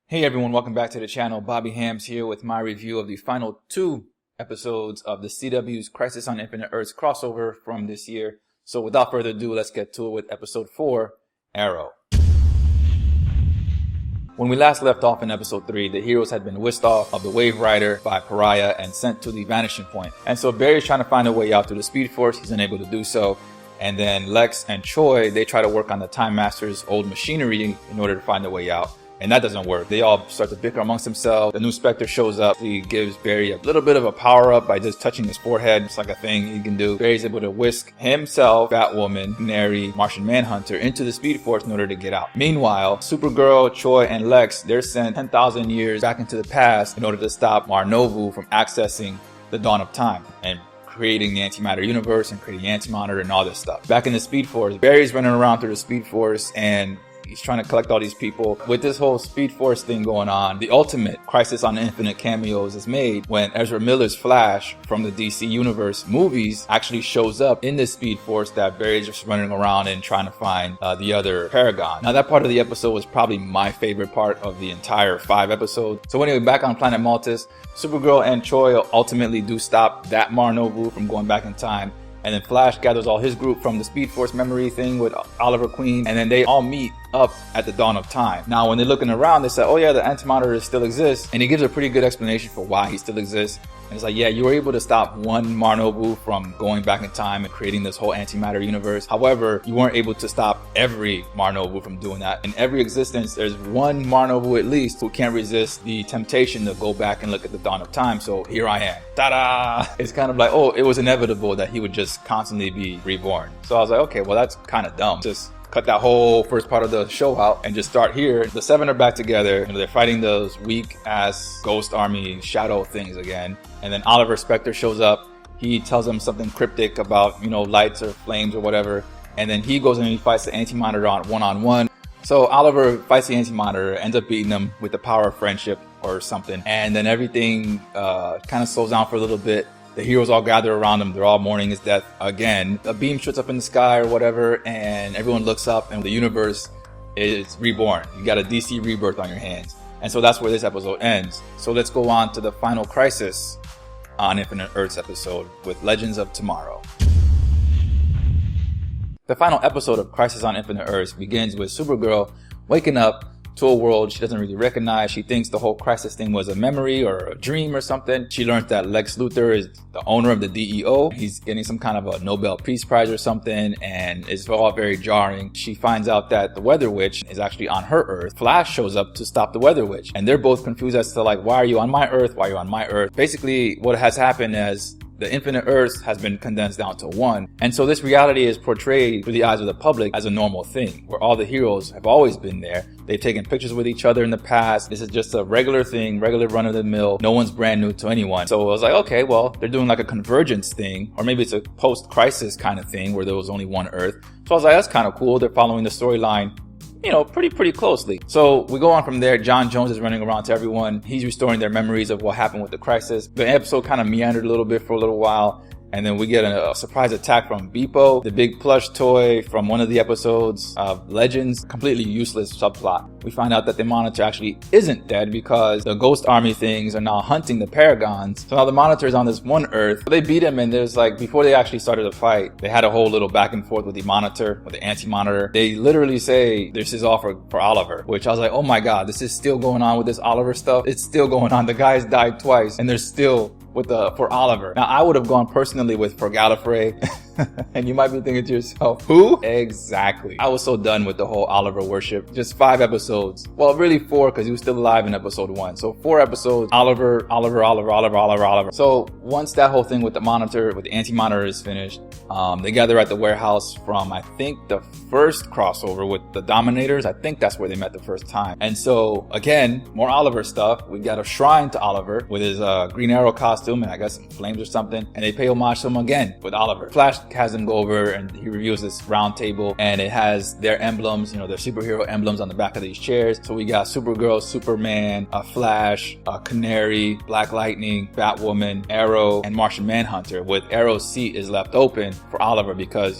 Hey everyone, welcome back to the channel. Bobby Hams here with my review of the final 2 episodes of the CW's Crisis on Infinite Earths crossover from this year. So without further ado, let's get to it with episode 4, Arrow. When we last left off in episode 3, the heroes had been whisked off of the Wave Rider by Pariah and sent to the Vanishing Point. And so Barry's trying to find a way out through the Speed Force. He's unable to do so. And then Lex and Choi, they try to work on the Time Master's old machinery in order to find a way out. And that doesn't work. They all start to bicker amongst themselves. The new Spectre shows up. He gives Barry a little bit of a power-up by just touching his forehead. It's like a thing he can do. Barry's able to whisk himself, Batwoman, Canary, Martian Manhunter into the Speed Force in order to get out. Meanwhile, Supergirl, Choi, and Lex, they're sent 10,000 years back into the past in order to stop Mar-Novu from accessing the dawn of time and creating the antimatter universe and creating antimatter and all this stuff. Back in the Speed Force, Barry's running around through the Speed Force and he's trying to collect all these people. With this whole Speed Force thing going on, the ultimate Crisis on Infinite cameos is made when Ezra Miller's Flash from the DC Universe movies actually shows up in this Speed Force that Barry's just running around and trying to find the other Paragon. Now that part of the episode was probably my favorite part of the entire 5 episodes. So anyway, back on planet Maltus, Supergirl and Choi ultimately do stop that Mar-Novu from going back in time. And then Flash gathers all his group from the Speed Force memory thing with Oliver Queen. And then they all meet up at the dawn of time. Now, when they're looking around, they say, oh yeah, the antimatter still exists. And he gives a pretty good explanation for why he still exists. And it's like, yeah, you were able to stop one Mar-Novu from going back in time and creating this whole antimatter universe. However, you weren't able to stop every Mar-Novu from doing that. In every existence, there's one Mar-Novu at least who can't resist the temptation to go back and look at the dawn of time. So here I am. Ta-da! It's kind of like, oh, it was inevitable that he would just constantly be reborn. So I was like, okay, well, that's kind of dumb. Just cut that whole first part of the show out and just start here. The 7 are back together. They're fighting those weak ass Ghost Army shadow things again. And then Oliver Spectre shows up. He tells them something cryptic about, lights or flames or whatever. And then he goes and he fights the Anti-Monitor on one-on-one. So Oliver fights the Anti-Monitor, ends up beating him with the power of friendship or something. And then everything kind of slows down for a little bit. The heroes all gather around him. They're all mourning his death again. A beam shoots up in the sky or whatever, and everyone looks up and the universe is reborn. You got a DC rebirth on your hands. And so that's where this episode ends. So let's go on to the final Crisis on Infinite Earths episode with Legends of Tomorrow. The final episode of Crisis on Infinite Earths begins with Supergirl waking up to a world she doesn't really recognize. She thinks the whole Crisis thing was a memory or a dream or something. She learns that Lex Luthor is the owner of the DEO. He's getting some kind of a Nobel Peace Prize or something, and it's all very jarring. She finds out that the Weather Witch is actually on her Earth. Flash shows up to stop the Weather Witch, and they're both confused as to like, why are you on my Earth? Why are you on my Earth? Basically, what has happened is the Infinite Earths has been condensed down to one. And so this reality is portrayed through the eyes of the public as a normal thing, where all the heroes have always been there. They've taken pictures with each other in the past. This is just a regular thing, regular run of the mill. No one's brand new to anyone. So I was like, okay, well, they're doing like a convergence thing, or maybe it's a post-crisis kind of thing where there was only one Earth. So I was like, that's kind of cool. They're following the storyline pretty closely. So we go on from there. John Jones is running around to everyone. He's restoring their memories of what happened with the Crisis. The episode kind of meandered a little bit for a little while. And then we get a surprise attack from Beepo, the big plush toy from one of the episodes of Legends. Completely useless subplot. We find out that the Monitor actually isn't dead because the Ghost Army things are now hunting the Paragons. So now the Monitor is on this one Earth. They beat him, and there's like, before they actually started the fight, they had a whole little back and forth with the Monitor, with the Anti-Monitor. They literally say this is all for Oliver, which I was like, oh my god, this is still going on with this Oliver stuff. It's still going on. The guy's died twice, and they're still for Oliver. Now, I would have gone personally for Gallifrey. And you might be thinking to yourself, who? Exactly. I was so done with the whole Oliver worship. Just 5 episodes. Well, really 4, because he was still alive in episode 1. So 4 episodes, Oliver. So once that whole thing with the Monitor, with the Anti-Monitor is finished, they gather at the warehouse from, I think, the first crossover with the Dominators. I think that's where they met the first time. And so, again, more Oliver stuff. We got a shrine to Oliver with his Green Arrow costume and I guess some flames or something. And they pay homage to him again with Oliver. Flash has them go over and he reviews this round table, and it has their emblems, their superhero emblems on the back of these chairs. So we got Supergirl, Superman, Flash, Canary, Black Lightning, Batwoman, Arrow, and Martian Manhunter, with Arrow's seat is left open for Oliver because,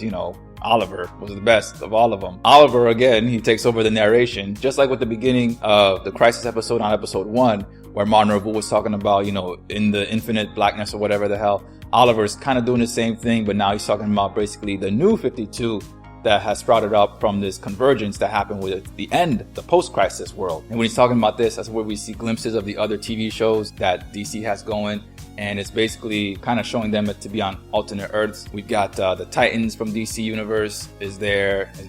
Oliver was the best of all of them. Oliver, again, he takes over the narration, just like with the beginning of the Crisis episode on episode 1, where Martin Revu was talking about, in the infinite blackness or whatever the hell. Oliver's kind of doing the same thing, but now he's talking about basically the new 52 that has sprouted up from this convergence that happened with the end, the post-crisis world. And when he's talking about this, that's where we see glimpses of the other TV shows that DC has going. And it's basically kind of showing them to be on alternate Earths. We've got the Titans from DC Universe is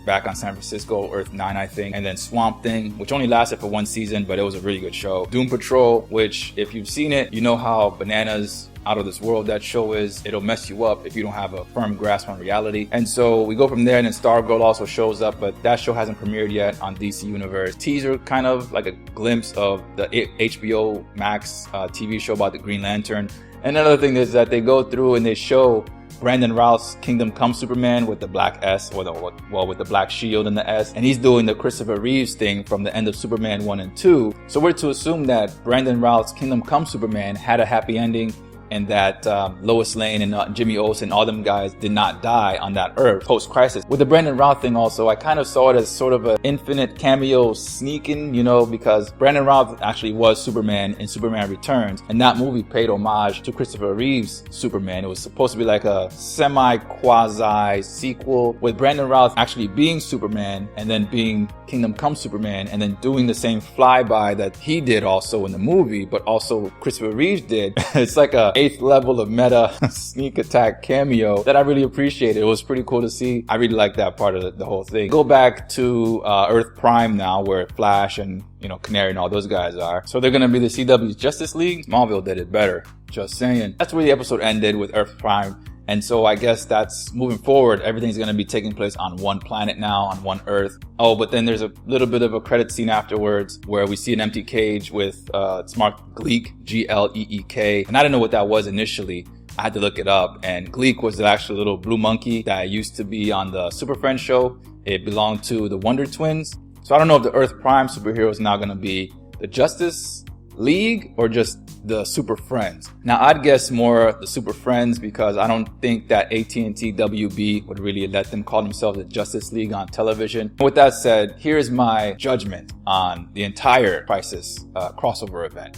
back on San Francisco, Earth 9, I think. And then Swamp Thing, which only lasted for 1 season, but it was a really good show. Doom Patrol, which if you've seen it, you know how bananas out of this world that show is. It'll mess you up if you don't have a firm grasp on reality. And so we go from there, and then Stargirl also shows up, but that show hasn't premiered yet on DC Universe. Teaser, kind of like a glimpse of the HBO Max TV show about the Green Lantern. Another thing is that they go through and they show Brandon Routh's Kingdom Come Superman with the black S, with the black shield and the S, and he's doing the Christopher Reeves thing from the end of Superman 1 and 2. So we're to assume that Brandon Routh's Kingdom Come Superman had a happy ending, and that Lois Lane and Jimmy Olsen, all them guys did not die on that Earth post-crisis. With the Brandon Routh thing also, I kind of saw it as sort of an infinite cameo sneaking, because Brandon Routh actually was Superman in Superman Returns, and that movie paid homage to Christopher Reeve's Superman. It was supposed to be like a semi-quasi sequel with Brandon Routh actually being Superman and then being Kingdom Come Superman and then doing the same flyby that he did also in the movie, but also Christopher Reeves did. It's like a 8th level of meta sneak attack cameo that I really appreciated. It was pretty cool to see. I really like that part of the whole thing. Go back to Earth Prime now, where Flash and Canary and all those guys are. So they're gonna be the CW's Justice League. Smallville did it better. Just saying. That's where the episode ended, with Earth Prime. And so I guess that's moving forward. Everything's going to be taking place on one planet now, on one Earth. Oh, but then there's a little bit of a credit scene afterwards where we see an empty cage with, it's marked Gleek, Gleek. And I didn't know what that was initially. I had to look it up. And Gleek was the actual little blue monkey that used to be on the Super Friends show. It belonged to the Wonder Twins. So I don't know if the Earth Prime superhero is now going to be the Justice League or just the Super Friends. Now I'd guess more the Super Friends, because I don't think that AT&T WB would really let them call themselves the Justice League on television. With that said, here's my judgment on the entire Crisis crossover event.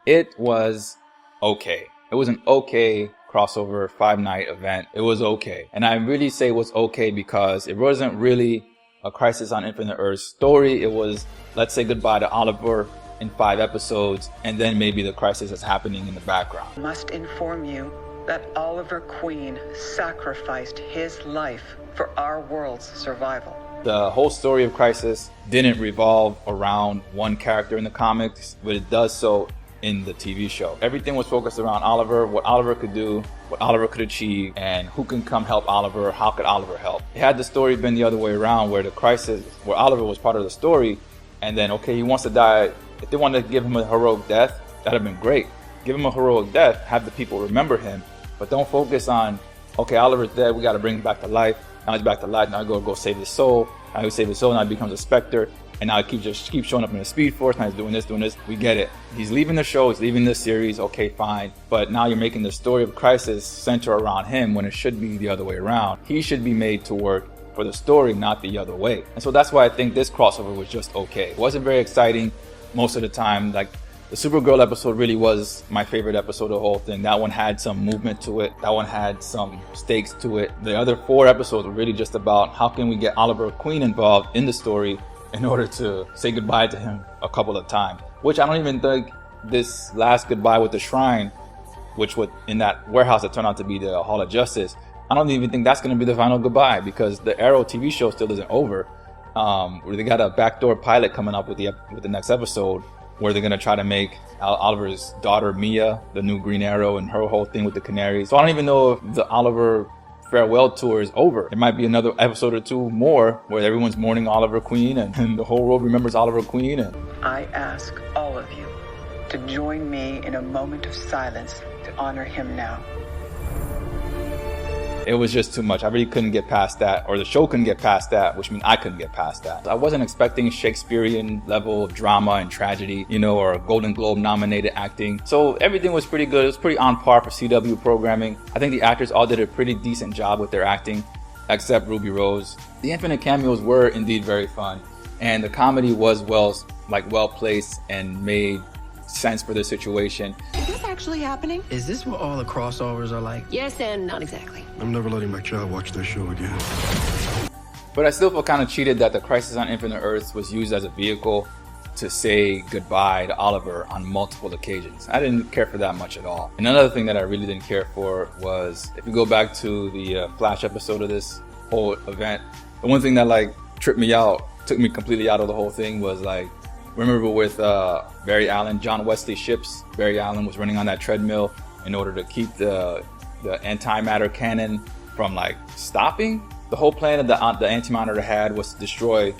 It was okay. It was an okay crossover 5-night event. It was okay. And I really say it was okay because it wasn't really a Crisis on Infinite Earths story. It was, let's say goodbye to Oliver in 5 episodes, and then maybe the crisis is happening in the background. I must inform you that Oliver Queen sacrificed his life for our world's survival. The whole story of Crisis didn't revolve around one character in the comics, but it does so in the TV show. Everything was focused around Oliver, what Oliver could do, what Oliver could achieve, and who can come help Oliver, how could Oliver help. Had the story been the other way around, where the crisis, where Oliver was part of the story, and then, okay, he wants to die. If they wanted to give him a heroic death, that'd have been great. Give him a heroic death, have the people remember him, but don't focus on, okay, Oliver's dead, we got to bring him back to life. Now he's back to life, now I go save his soul. Now he save his soul, now he becomes a Spectre, and now he just keeps showing up in the Speed Force. Now he's doing this. We get it. He's leaving the show, he's leaving the series, okay, fine. But now you're making the story of Crisis center around him when it should be the other way around. He should be made to work for the story, not the other way. And so that's why I think this crossover was just okay. It wasn't very exciting most of the time. Like, the Supergirl episode really was my favorite episode of the whole thing. That one had some movement to it. That one had some stakes to it. The other 4 episodes were really just about how can we get Oliver Queen involved in the story in order to say goodbye to him a couple of times. Which I don't even think this last goodbye with the Shrine, which would in that warehouse that turned out to be the Hall of Justice, I don't even think that's going to be the final goodbye, because the Arrow TV show still isn't over. They got a backdoor pilot coming up with the next episode, where they're going to try to make Oliver's daughter Mia the new Green Arrow, and her whole thing with the Canary. So I don't even know if the Oliver farewell tour is over. It might be another episode or 2 more where everyone's mourning Oliver Queen and the whole world remembers Oliver Queen. And I ask all of you to join me in a moment of silence to honor him now. it was just too much. I really couldn't get past that, or the show couldn't get past that, which means I couldn't get past that. I wasn't expecting Shakespearean level of drama and tragedy, you know, or Golden Globe nominated acting. So everything was pretty good. It was pretty on par for CW programming. I think the actors all did a pretty decent job with their acting, except Ruby Rose. The Infinite cameos were indeed very fun, and the comedy was well placed and made sense for the situation. Is this actually happening? Is this what all the crossovers are like? Yes, and not exactly. I'm never letting my child watch this show again. But I still feel kind of cheated that the Crisis on Infinite Earths was used as a vehicle to say goodbye to Oliver on multiple occasions. I didn't care for that much at all. And another thing that I really didn't care for was, if you go back to the Flash episode of this whole event, the one thing that like tripped me out, took me completely out of the whole thing, was like, remember with Barry Allen, John Wesley Ships, Barry Allen was running on that treadmill in order to keep the antimatter cannon from like stopping. The whole plan of the antimatter had was to destroy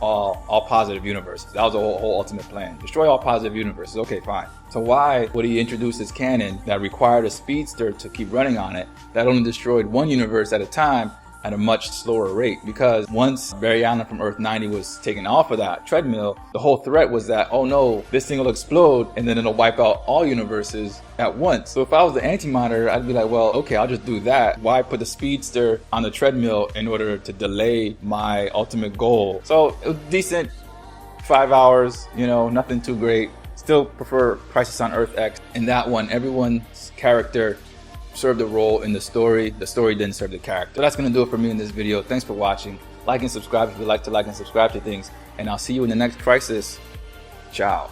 all positive universes. That was the whole ultimate plan. Destroy all positive universes. Okay, fine. So why would he introduce this cannon that required a speedster to keep running on it that only destroyed one universe at a time at a much slower rate? Because once Barry Allen from Earth 90 was taken off of that treadmill, the whole threat was that, oh no, this thing will explode and then it'll wipe out all universes at once. So if I was the antimatter, I'd be like, well, okay, I'll just do that. Why put the speedster on the treadmill in order to delay my ultimate goal? So it was decent, 5 hours, you know, nothing too great. Still prefer Crisis on Earth X. In that one, everyone's character served a role in the story. The story didn't serve the character. So that's gonna do it for me in this video. Thanks for watching. Like and subscribe if you like to like and subscribe to things, and I'll see you in the next Crisis. Ciao.